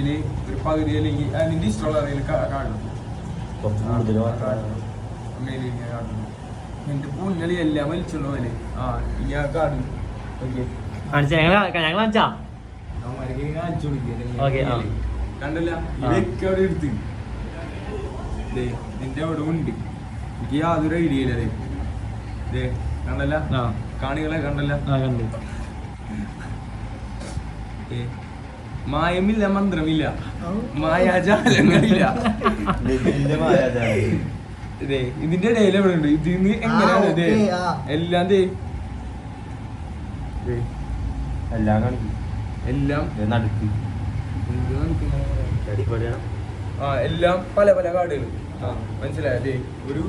അതില് ഒരു പകുതി അല്ലെങ്കിൽ അതിന്റെ ഇഷ്ടമുള്ള കാണും. എന്റെ പൊന്നളി എല്ലാം വലിച്ചുണ്ടോ പോലെ ഞാൻ കാണും. കാണിച്ചു കൊടുക്കുക കണ്ടല്ല ഇതൊക്കെ അവിടെ എടുത്ത് നിന്റെ അവിടെ ഉണ്ട്. എനിക്ക് യാതൊരു ഐഡിയ ഇല്ല. അതെ കണ്ടല്ല കാണികളെ കണ്ടല്ല. മായമില്ല, മന്ത്രമില്ല, മായാജാലങ്ങളില്ല. ഇതേ ഇതിന്റെ ഇടയിൽ എവിടെ ഉണ്ട്? ഇതിന്ന് എങ്ങനെയാണ് ഇതേ എല്ലാം എല്ലാം എല്ലാം പല പല കാർഡുകൾ മനസ്സിലായതേ. ഒരു